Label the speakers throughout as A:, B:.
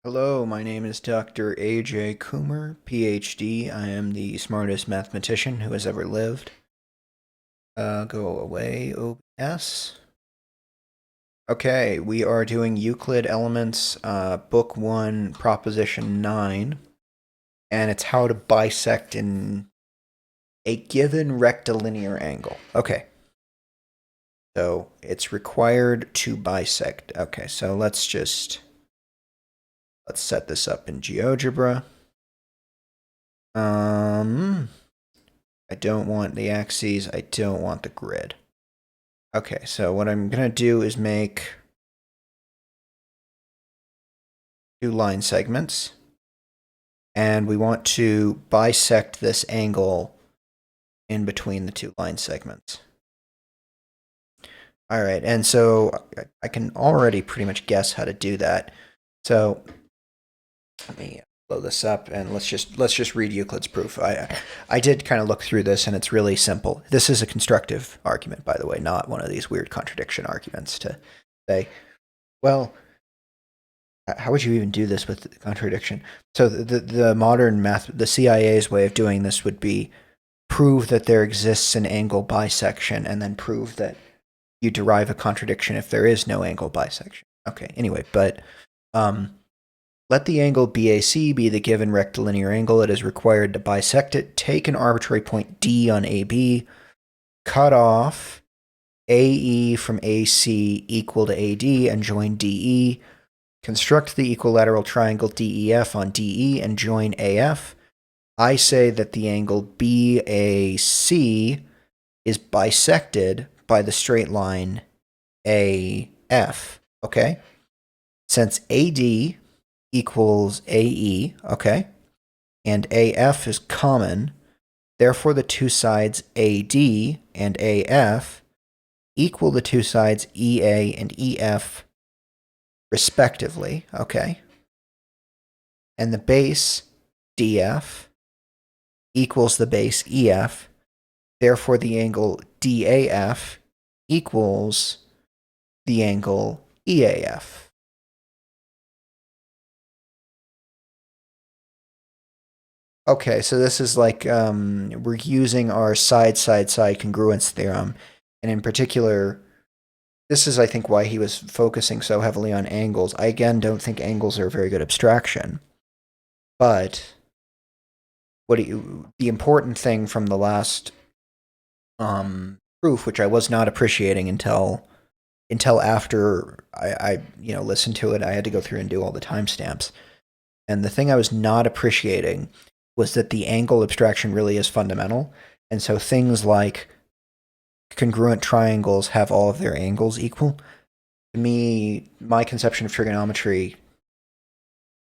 A: Hello, my name is Dr. A.J. Coomer, PhD. I am the smartest mathematician who has ever lived. Go away, OBS. Okay, we are doing Euclid Elements, Book 1, Proposition 9, and it's how to bisect in a given rectilinear angle. Okay, so it's required to bisect. Okay, so let's set this up in GeoGebra. I don't want the axes. I don't want the grid. Okay, so what I'm going to do is make two line segments. And we want to bisect this angle in between the two line segments. All right, and so I can already pretty much guess how to do that. So let me blow this up and let's just read Euclid's proof. I did kind of look through this and it's really simple. This is a constructive argument, by the way, not one of these weird contradiction arguments to say, well, how would you even do this with contradiction? So the modern math, the CIA's way of doing this would be prove that there exists an angle bisection and then prove that you derive a contradiction if there is no angle bisection. Okay, anyway, but let the angle BAC be the given rectilinear angle it is required to bisect it. Take an arbitrary point D on AB, cut off AE from AC equal to AD, and join DE. Construct the equilateral triangle DEF on DE and join AF. I say that the angle BAC is bisected by the straight line AF, okay? Since AD equals AE, okay, and AF is common, therefore the two sides AD and AF equal the two sides EA and EF respectively, okay? And the base DF equals the base EF, therefore the angle DAF equals the angle EAF. Okay, so this is like we're using our side-side-side congruence theorem, and in particular, this is, I think, why he was focusing so heavily on angles. I, again, don't think angles are a very good abstraction, but the important thing from the last proof, which I was not appreciating until after I listened to it, I had to go through and do all the timestamps, and the thing I was not appreciating was that the angle abstraction really is fundamental. And so things like congruent triangles have all of their angles equal. To me, my conception of trigonometry,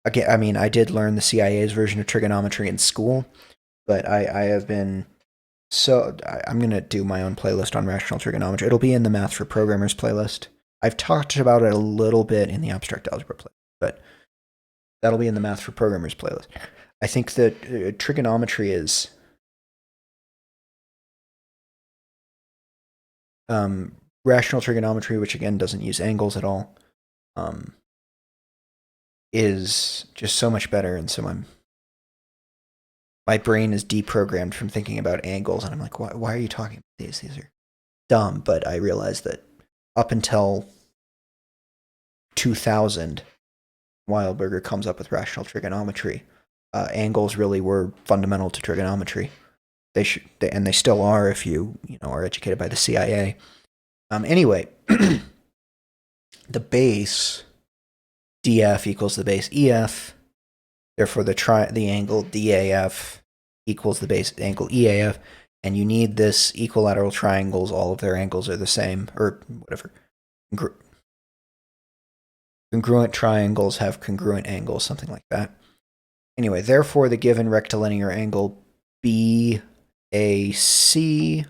A: again, I mean, I did learn the CIA's version of trigonometry in school, but I have been I'm going to do my own playlist on rational trigonometry. It'll be in the Math for Programmers playlist. I've talked about it a little bit in the abstract algebra playlist, but that'll be in the Math for Programmers playlist. I think that trigonometry is rational trigonometry, which again doesn't use angles at all, is just so much better. And so my brain is deprogrammed from thinking about angles, and I'm like, why are you talking about these? These are dumb. But I realized that up until 2000, Weilberger comes up with rational trigonometry. Angles really were fundamental to trigonometry. And they still are if you are educated by the CIA. Anyway, the base DF equals the base EF. Therefore, the angle DAF equals the base angle EAF. And you need this equilateral triangles. All of their angles are the same, or whatever. Congruent triangles have congruent angles, something like that. Anyway, therefore, the given rectilinear angle BAC is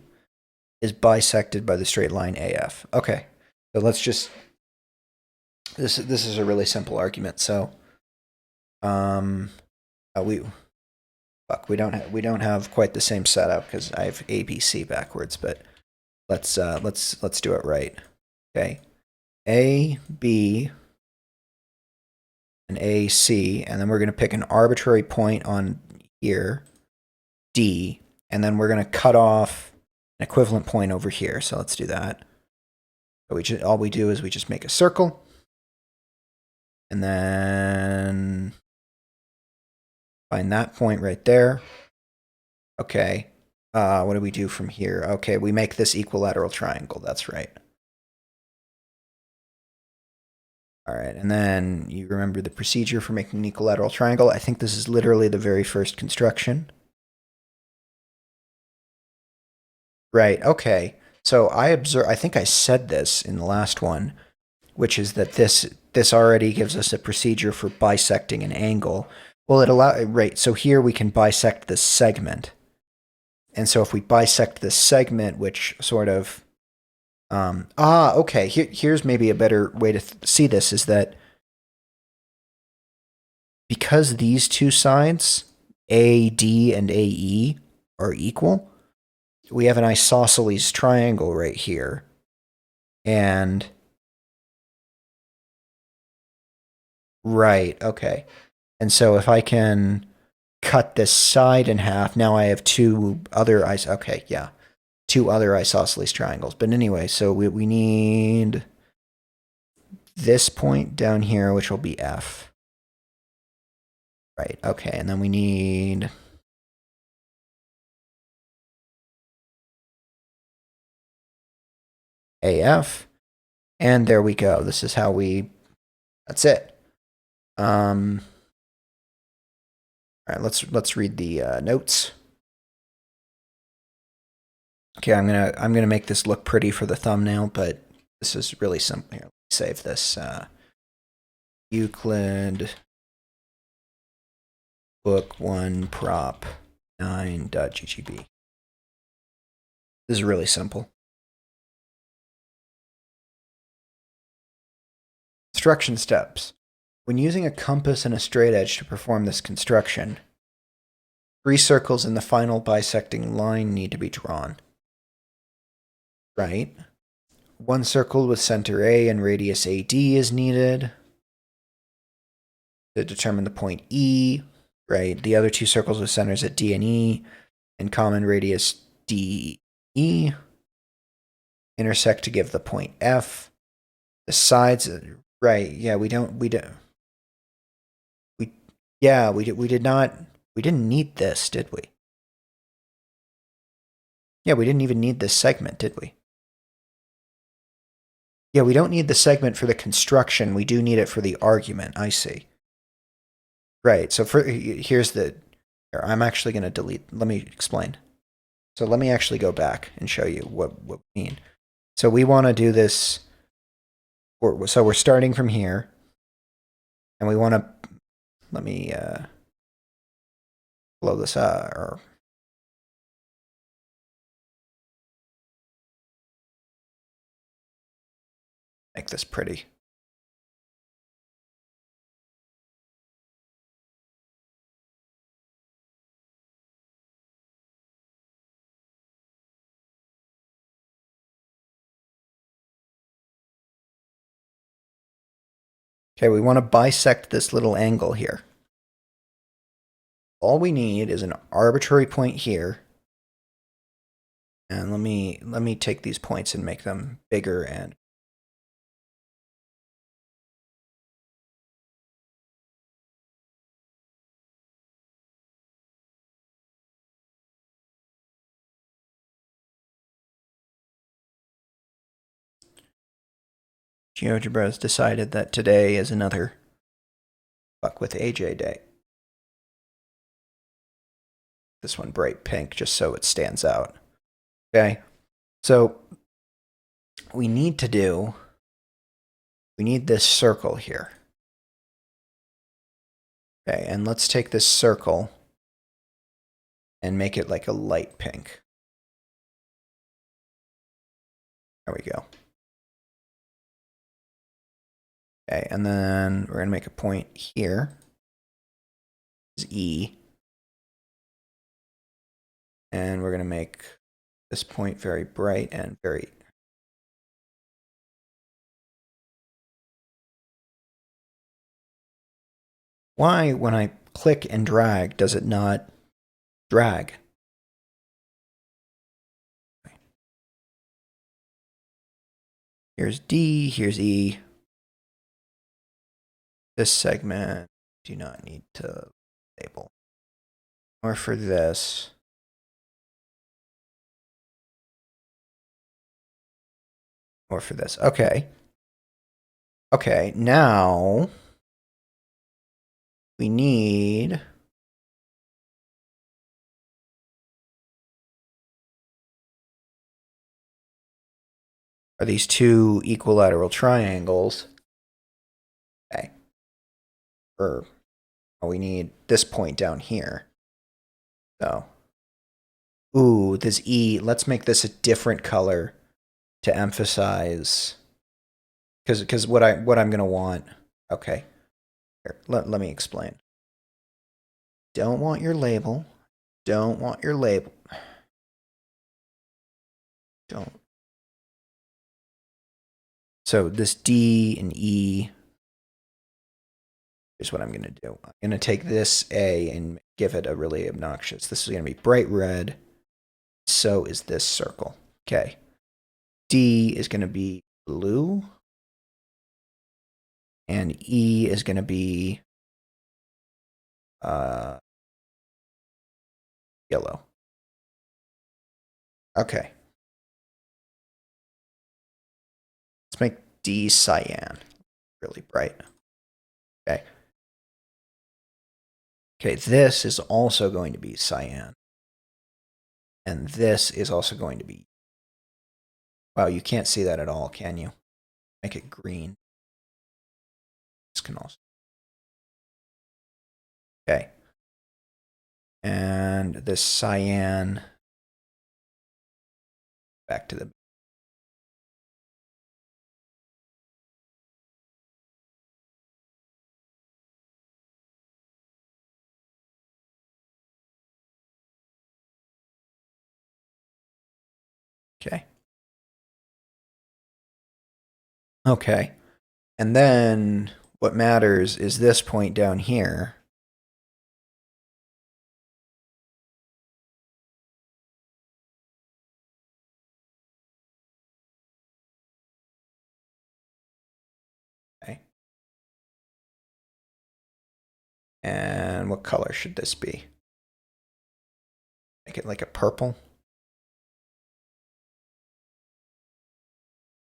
A: bisected by the straight line AF. Okay, so let's just this is a really simple argument. So, we don't have quite the same setup because I have ABC backwards, but let's do it right. Okay, A B and AC, and then we're going to pick an arbitrary point on here, D, and then we're going to cut off an equivalent point over here. So let's do that. So all we do is we just make a circle, and then find that point right there. Okay. What do we do from here? Okay, we make this equilateral triangle. That's right. All right, and then you remember the procedure for making an equilateral triangle. I think this is literally the very first construction. Right, okay. So I think I said this in the last one, which is that this already gives us a procedure for bisecting an angle. Well, right, so here we can bisect this segment. And so if we bisect this segment, which sort of, okay, here's maybe a better way to see this, is that because these two sides, AD and AE, are equal, we have an isosceles triangle right here. And, right, okay. And so if I can cut this side in half, now I have two other two other isosceles triangles. But anyway, so we need this point down here, which will be F. Right, okay, and then we need AF, and there we go. This is how that's it. All right, let's read the notes. Okay, I'm gonna make this look pretty for the thumbnail, but this is really simple. Here, save this. Euclid Book 1 Prop 9.ggb. This is really simple. Construction steps. When using a compass and a straight edge to perform this construction, 3 circles in the final bisecting line need to be drawn. Right? 1 circle with center A and radius AD is needed to determine the point E. Right? The other 2 circles with centers at D and E and common radius DE intersect to give the point F. The sides, right? Yeah, we didn't need this, did we? Yeah, we didn't even need this segment, did we? Yeah, we don't need the segment for the construction. We do need it for the argument. I see. Right. So here's the. Here, I'm actually going to delete. Let me explain. So let me actually go back and show you what we mean. So we want to do this. So we're starting from here, and we want to. Let me blow this up or. Make this pretty. Okay, we want to bisect this little angle here. All we need is an arbitrary point here. And let me take these points and make them bigger and GeoGebra has decided that today is another fuck with AJ day. This one bright pink just so it stands out. Okay, so we need this circle here. Okay, and let's take this circle and make it like a light pink. There we go. Okay, and then we're going to make a point here. This is E. And we're going to make this point very bright and very... Why, when I click and drag, does it not drag? Here's D, here's E. This segment, do not need to label. Or for this. Or for this. Okay. Okay, now we need are these two equilateral triangles. Okay. Or we need this point down here. So, ooh, this E, let's make this a different color to emphasize, because what I'm gonna want. Okay, here, let me explain. Don't want your label. Don't want your label. Don't. So this D and E. Here's what I'm gonna do. I'm gonna take this A and give it a really obnoxious. This is gonna be bright red. So is this circle. Okay. D is gonna be blue. And E is going to be yellow. Okay. Let's make D cyan. Really bright. Okay. Okay, this is also going to be cyan. And this is also going to be... Wow, you can't see that at all, can you? Make it green. This can also... Okay. And this cyan... Back to the... Okay. Okay. And then what matters is this point down here. Okay. And what color should this be? Make it like a purple.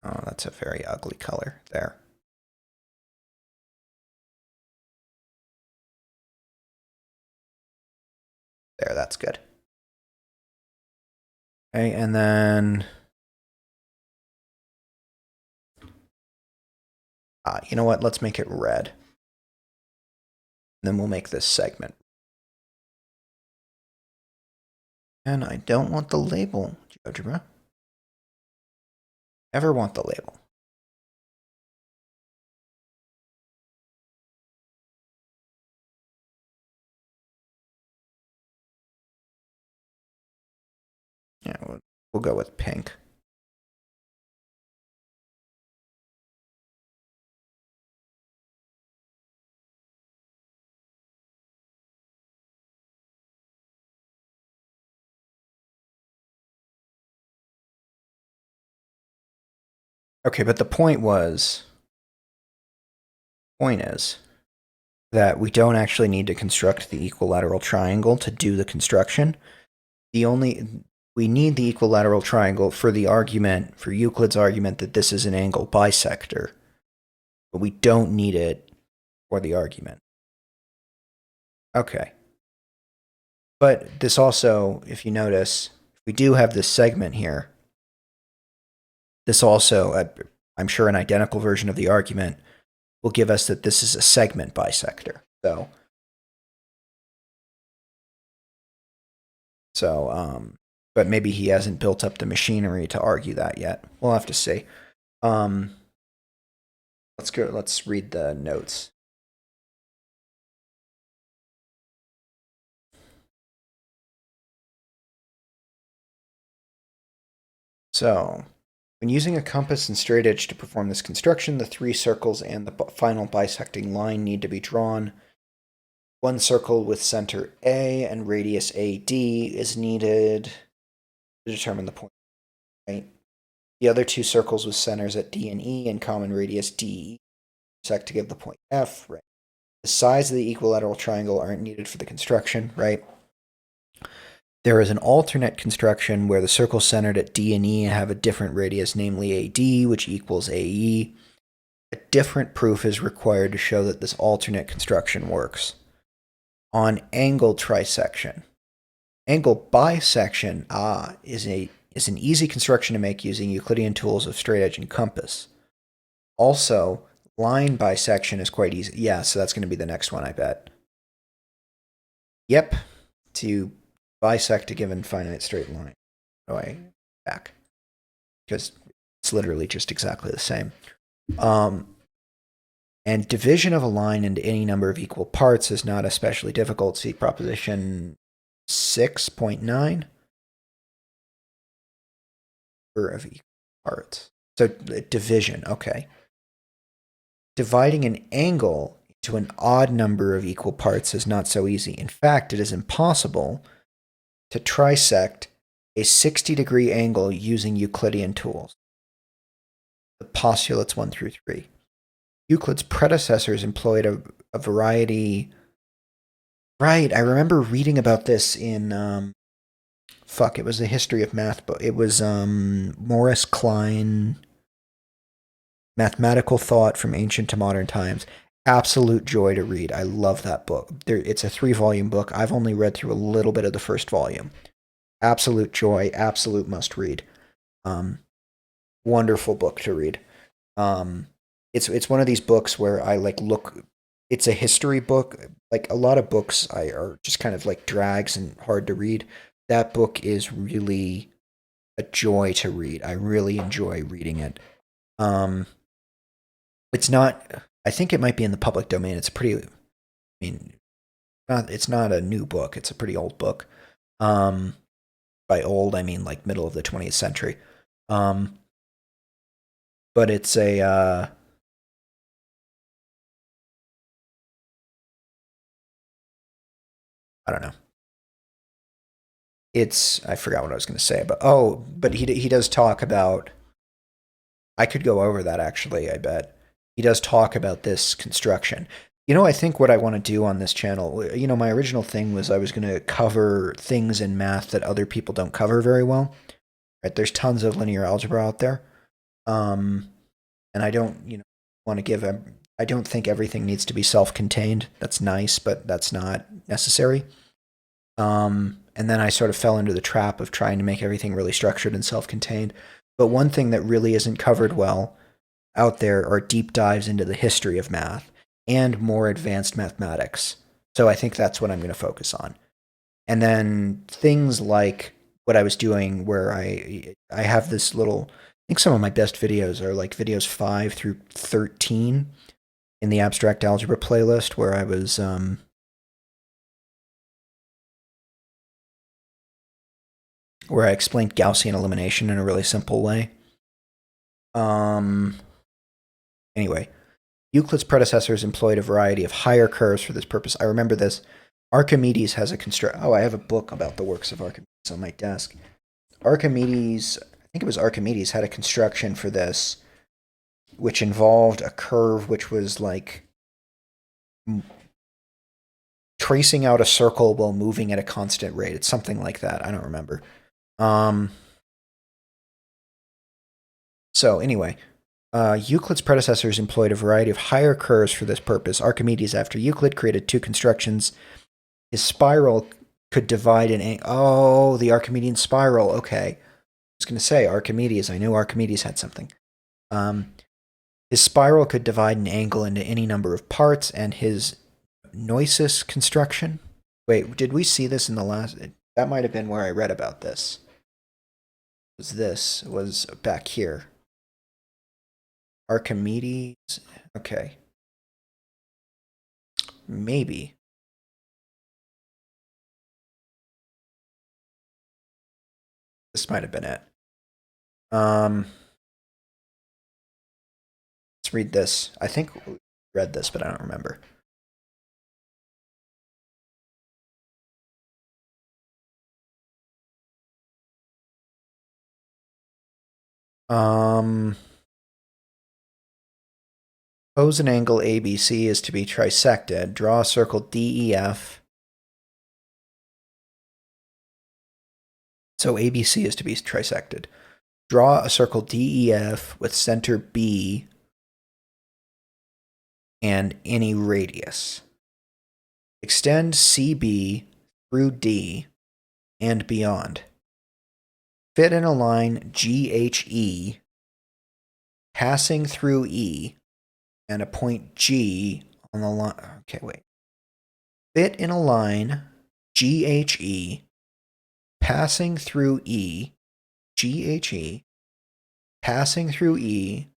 A: Oh, that's a very ugly color there. There, that's good. Okay, and then... you know what? Let's make it red. And then we'll make this segment. And I don't want the label, GeoGebra. Never want the label. Yeah, we'll go with pink. Okay, but the point is that we don't actually need to construct the equilateral triangle to do the construction. We need the equilateral triangle for the argument, for Euclid's argument that this is an angle bisector, but we don't need it for the argument. Okay. But this also, if you notice, we do have this segment here. This also, I'm sure an identical version of the argument will give us that this is a segment bisector. But maybe he hasn't built up the machinery to argue that yet. We'll have to see. Let's read the notes. So, when using a compass and straight edge to perform this construction, the three circles and the final bisecting line need to be drawn. one circle with center A and radius AD is needed to determine the point, right? The other two circles with centers at D and E and common radius DE intersect to give the point F, right? The sides of the equilateral triangle aren't needed for the construction, right? There is an alternate construction where the circles centered at D and E have a different radius, namely AD, which equals AE. A different proof is required to show that this alternate construction works. On angle trisection. Angle bisection is an easy construction to make using Euclidean tools of straight edge and compass. Also, line bisection is quite easy. Yeah, so that's going to be the next one, I bet. Yep, to bisect a given finite straight line. Oh, I back. Because it's literally just exactly the same. And division of a line into any number of equal parts is not especially difficult. See proposition 6.9 of equal parts. So division, okay. Dividing an angle into an odd number of equal parts is not so easy. In fact, it is impossible to trisect a 60-degree angle using Euclidean tools. The postulates 1 through 3. Euclid's predecessors employed a variety. Right, I remember reading about this in it was the history of math book. It was Morris Klein, Mathematical Thought from Ancient to Modern Times. Absolute joy to read. I love that book. It's a 3-volume book. I've only read through a little bit of the first volume. Absolute joy, absolute must read. Wonderful book to read. It's one of these books where I look. It's a history book. Like a lot of books, are just kind of like drags and hard to read. That book is really a joy to read. I really enjoy reading it. It's not. I think it might be in the public domain. It's pretty. I mean, it's not a new book. It's a pretty old book. By old, I mean like middle of the 20th century. But it's a. I don't know. I forgot what I was going to say, but he does talk about. I could go over that actually. I bet he does talk about this construction. I think what I want to do on this channel, my original thing was I was going to cover things in math that other people don't cover very well. Right? There's tons of linear algebra out there, and I don't, want to give. I don't think everything needs to be self-contained. That's nice, but that's not necessary. And then I sort of fell into the trap of trying to make everything really structured and self-contained. But one thing that really isn't covered well out there are deep dives into the history of math and more advanced mathematics. So I think that's what I'm going to focus on. And then things like what I was doing where I have this little, I think some of my best videos are like videos 5 through 13 in the abstract algebra playlist where I was where I explained Gaussian elimination in a really simple way. Anyway, Euclid's predecessors employed a variety of higher curves for this purpose. I remember this. Archimedes has a construct. Oh, I have a book about the works of Archimedes on my desk. Archimedes, I think it was Archimedes, had a construction for this, which involved a curve which was like tracing out a circle while moving at a constant rate. It's something like that. I don't remember. So anyway, Euclid's predecessors employed a variety of higher curves for this purpose. Archimedes, after Euclid, created 2 constructions. His spiral could divide an angle. Oh, the Archimedean spiral. Okay. I was going to say Archimedes. I knew Archimedes had something. His spiral could divide an angle into any number of parts, and his Neusis construction. Wait, did we see this in the last? That might have been where I read about this. This was back here. Archimedes. Okay. Maybe. This might have been it. Let's read this. I think we read this, but I don't remember. Suppose an angle ABC is to be trisected. Draw a circle DEF. So ABC is to be trisected. Draw a circle DEF with center B and any radius. Extend CB through D and beyond. Fit in a line GHE passing through E and a point G on the line. Okay, wait. Fit in a line GHE passing through E, GHE passing through E,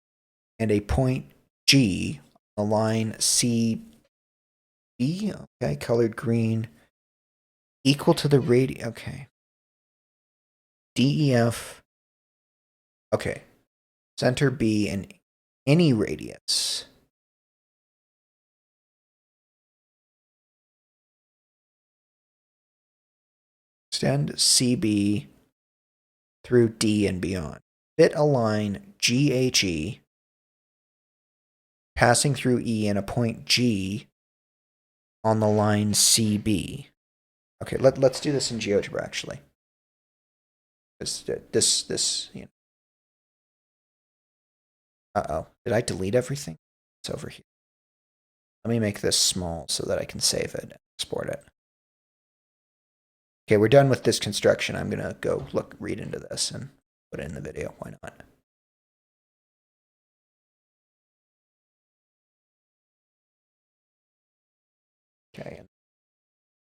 A: and a point G on the line CB, okay, colored green, equal to the radius, okay. DEF, okay. Center B and any radius. Extend CB through D and beyond. Fit a line GHE passing through E and a point G on the line CB. Okay, let's do this in GeoGebra actually. This, you know. Uh-oh, did I delete everything? It's over here. Let me make this small so that I can save it and export it. Okay, we're done with this construction. I'm gonna go read into this and put it in the video. Why not? Okay, and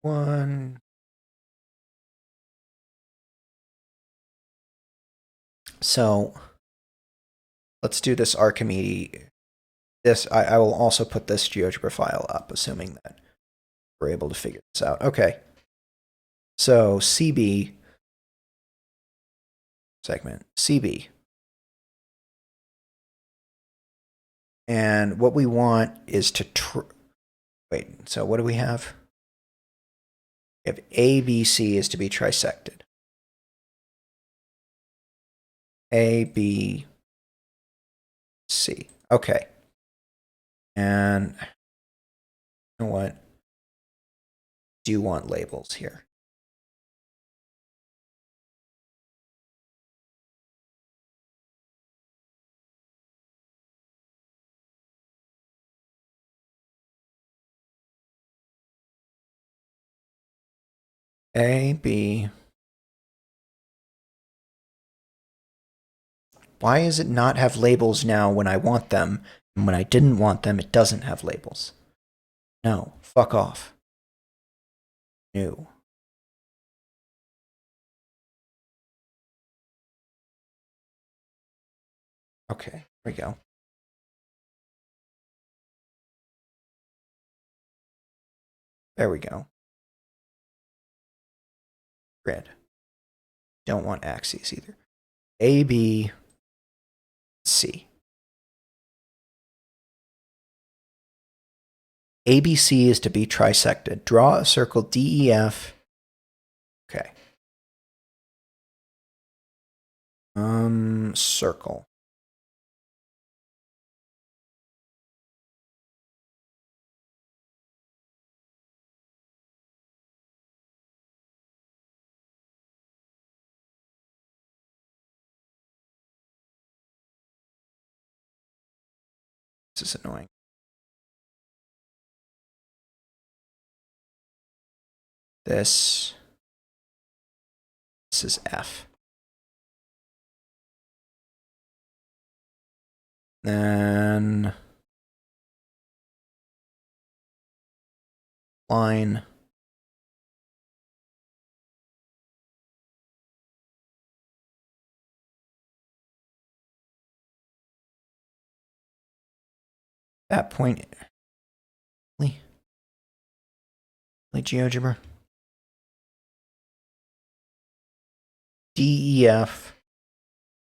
A: one. So let's do this Archimedes. This I will also put this GeoGebra file up, assuming that we're able to figure this out. Okay. So CB segment CB. And what we want is to wait, so what do we have? We have ABC is to be trisected. ABC. Okay. And you know what? Do you want labels here? A, B. Why does it not have labels now when I want them? And when I didn't want them, it doesn't have labels. No, fuck off. No. Okay, here we go. There we go. Grid. Don't want axes either. A, B, C. ABC is to be trisected. Draw a circle DEF. Okay. Circle. This is annoying. This is F. Then line. That point. Really GeoGebra. DEF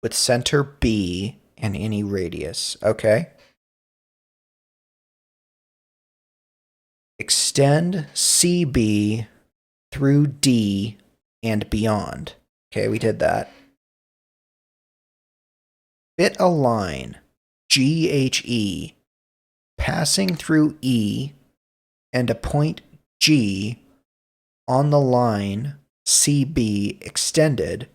A: with center B and any radius. Okay. Extend CB through D and beyond. Okay, we did that. fit a line GHE passing through E and a point G on the line CB extended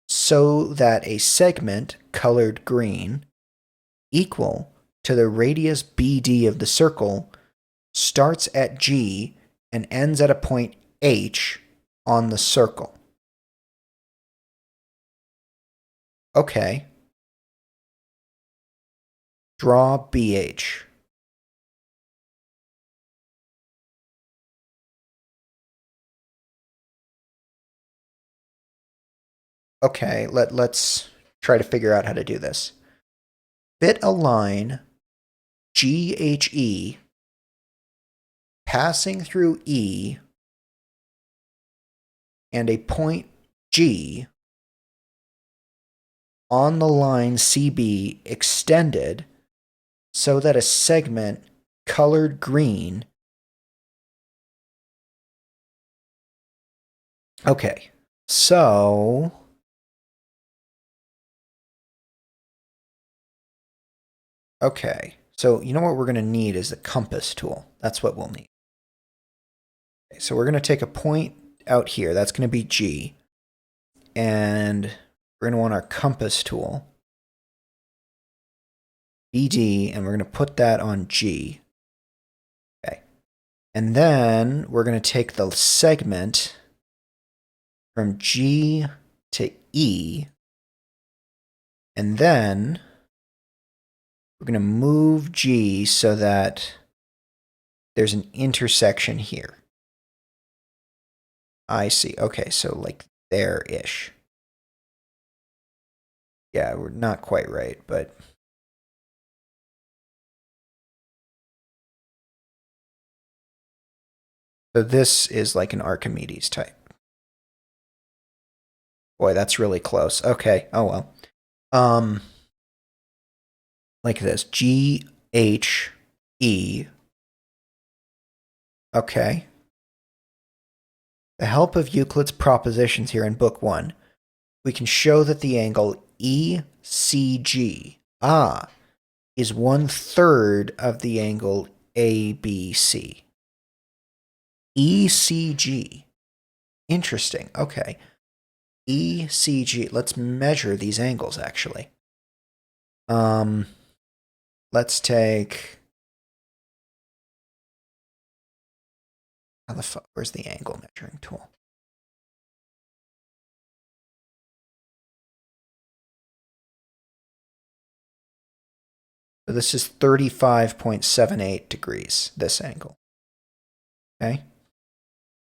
A: so that a segment colored green equal to the radius BD of the circle starts at G and ends at a point H on the circle. Okay. Draw BH. Okay, let's try to figure out how to do this. Fit a line GHE passing through E and a point G on the line CB extended so that a segment colored green. Okay, so you know what we're going to need is the compass tool. That's what we'll need. Okay, so we're going to take a point out here. That's going to be G. And we're going to want our compass tool, BD, and we're going to put that on G. Okay. And then we're going to take the segment from G to E, and then we're going to move G so that there's an intersection here. I see. Okay, so like there-ish. Yeah, we're not quite right, but... So this is like an Archimedes type. Boy, that's really close. Okay, oh well. Like this, G-H-E. Okay. The help of Euclid's propositions here in Book 1, we can show that the angle ECG, is 1/3 of the angle ABC. ECG. Interesting. Okay. ECG. Let's measure these angles, actually. Let's take... How the fuck? Where's the angle measuring tool? So this is 35.78 degrees, this angle. Okay?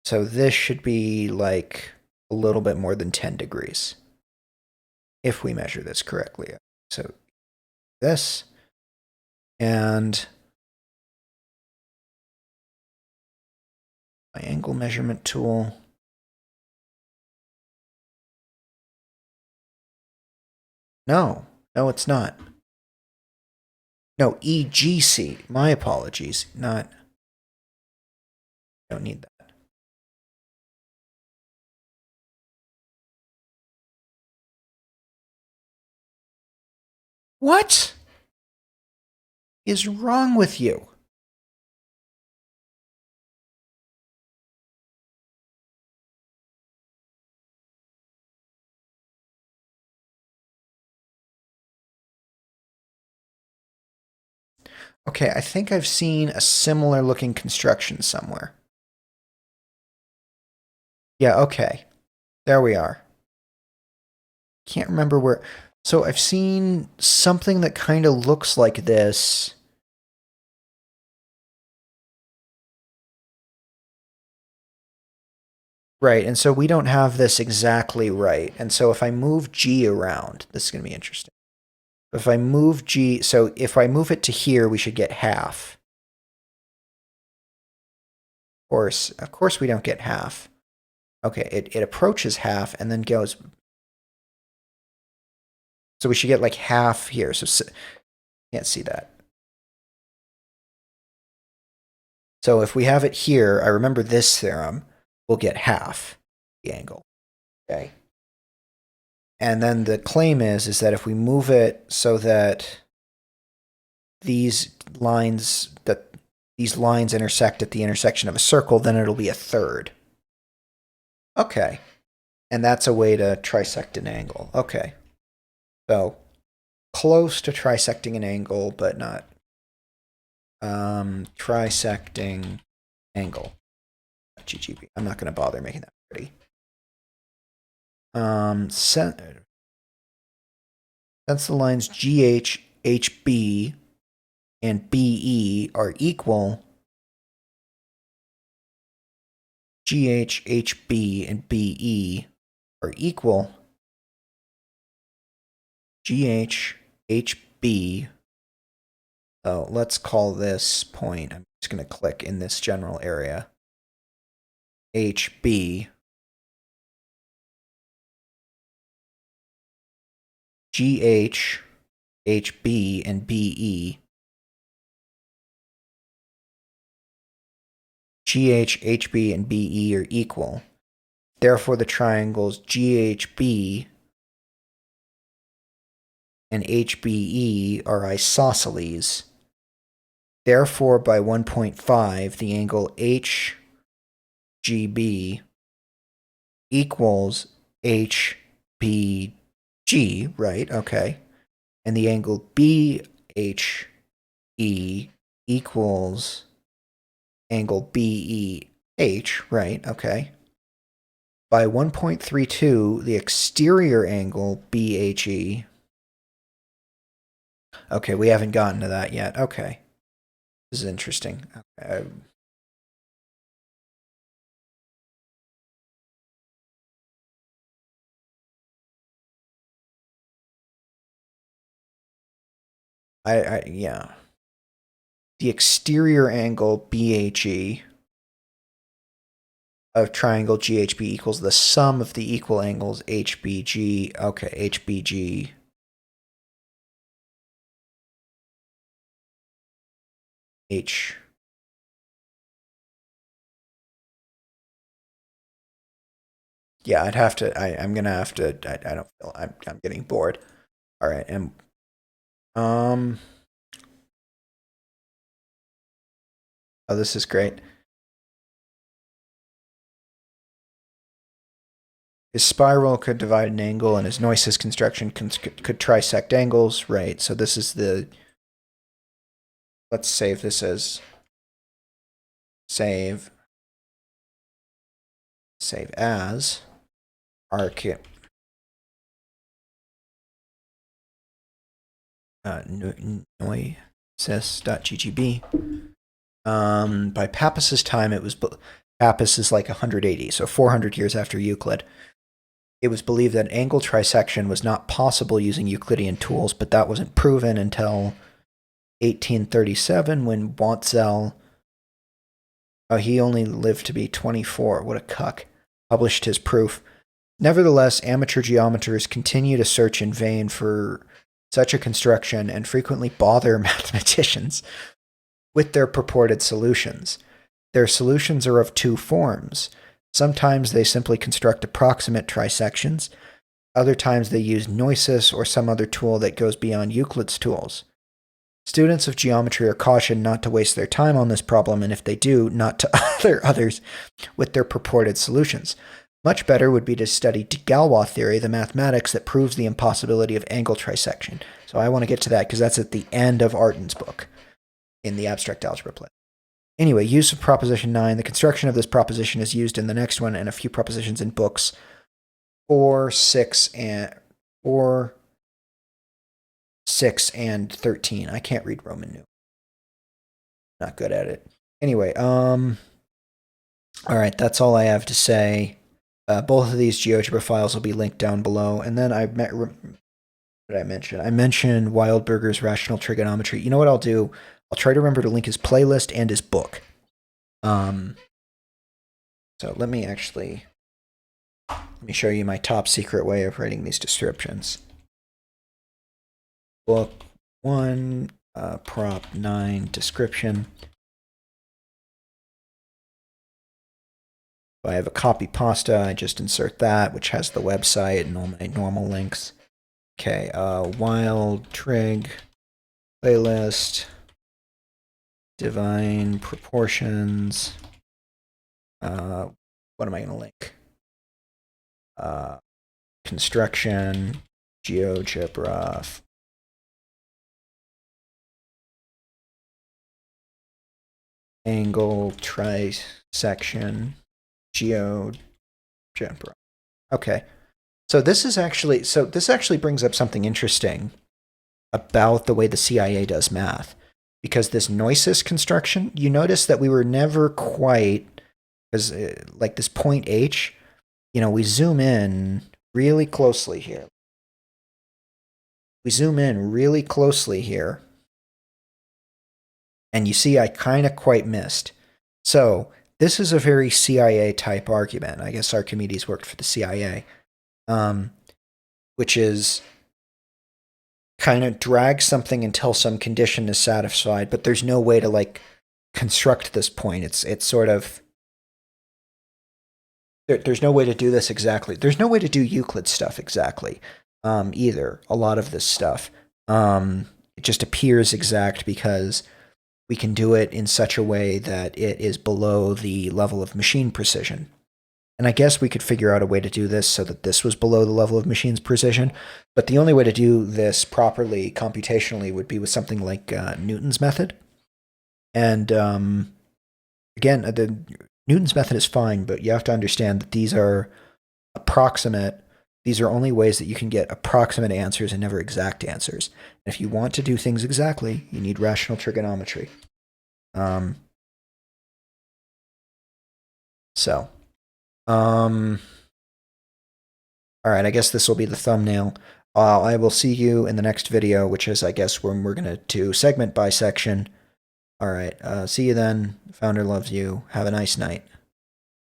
A: So this should be like a little bit more than 10 degrees, if we measure this correctly. So this, and my angle measurement tool. No, it's not. No, EGC. My apologies. Not. Don't need that. What is wrong with you? Okay, I think I've seen a similar looking construction somewhere. Yeah, okay. There we are. Can't remember where. So I've seen something that kind of looks like this. Right, and so we don't have this exactly right. And so if I move G around, this is going to be interesting. If I move G, so if I move it to here, we should get half. Of course we don't get half. Okay, it approaches half and then goes. So we should get like half here. So can't see that. So if we have it here, I remember this theorem, we'll get half the angle. Okay. And then the claim is that if we move it so that these lines intersect at the intersection of a circle, then it'll be a third. Okay. And that's a way to trisect an angle. Okay. So close to trisecting an angle, but not trisecting angle. GGB. I'm not going to bother making that pretty. Since the lines GH, HB, and BE are equal, GH, HB, and BE are equal, GH, HB. So let's call this point, I'm just going to click in this general area, HB, GH, HB, and BE. GH, HB, and BE are equal. Therefore, the triangles GHB and HBE are isosceles. Therefore, by 1.5, the angle HGB equals HBG, right? Okay. And the angle BHE equals angle BEH, right? Okay. By 1.32, the exterior angle BHE. Okay, we haven't gotten to that yet. Okay. This is interesting. Okay. Yeah. The exterior angle BHE of triangle GHB equals the sum of the equal angles HBG. Okay, HBG. H. Yeah, I'd have to. I'm gonna have to. I don't feel. I'm getting bored. All right, and oh, this is great. His spiral could divide an angle, and his Neus's construction could trisect angles, right? So this is the. Let's save this as. Save as. Arc. Neusys.ggb. By Pappus's time, it was Pappus is like 180, so 400 years after Euclid. It was believed that angle trisection was not possible using Euclidean tools, but that wasn't proven until 1837 when Bontzel, he only lived to be 24, what a cuck, published his proof. Nevertheless, amateur geometers continue to search in vain for such a construction and frequently bother mathematicians with their purported solutions. Their solutions are of two forms. Sometimes they simply construct approximate trisections. Other times they use Neusys or some other tool that goes beyond Euclid's tools. Students of geometry are cautioned not to waste their time on this problem, and if they do, not to other others with their purported solutions. Much better would be to study Galois theory, the mathematics that proves the impossibility of angle trisection. So I want to get to that because that's at the end of Arton's book in the abstract algebra play. Anyway, use of proposition 9. The construction of this proposition is used in the next one and a few propositions in books 4, 6, and 13. I can't read Roman numerals. Not good at it. Anyway, all right, that's all I have to say. Both of these GeoGebra files will be linked down below. And then what did I mention? I mentioned Wildberger's rational trigonometry. You know what I'll do? I'll try to remember to link his playlist and his book. So let me show you my top secret way of writing these descriptions. Book 1, prop 9 description. If I have a copy pasta, I just insert that, which has the website and all my normal links. Okay, wild trig playlist, divine proportions. What am I going to link? Construction, GeoGebra, angle, trisection, GeoGebra. Okay. So this actually brings up something interesting about the way the CIA does math. Because this Noises construction, you notice that we were never quite, because like this point H, we zoom in really closely here. We zoom in really closely here. And you see I kind of quite missed. So this is a very CIA type argument. I guess Archimedes worked for the CIA. Which is kind of drag something until some condition is satisfied, but there's no way to like construct this point. It's sort of there's no way to do this exactly. There's no way to do Euclid stuff exactly either. A lot of this stuff it just appears exact because we can do it in such a way that it is below the level of machine precision. And I guess we could figure out a way to do this so that this was below the level of machine's precision. But the only way to do this properly computationally would be with something like Newton's method. And again, Newton's method is fine, but you have to understand that these are approximate. These are only ways that you can get approximate answers and never exact answers. And if you want to do things exactly, you need rational trigonometry. All right, I guess this will be the thumbnail. I will see you in the next video, which is, I guess, when we're going to do segment bisection. All right, see you then. Founder loves you. Have a nice night.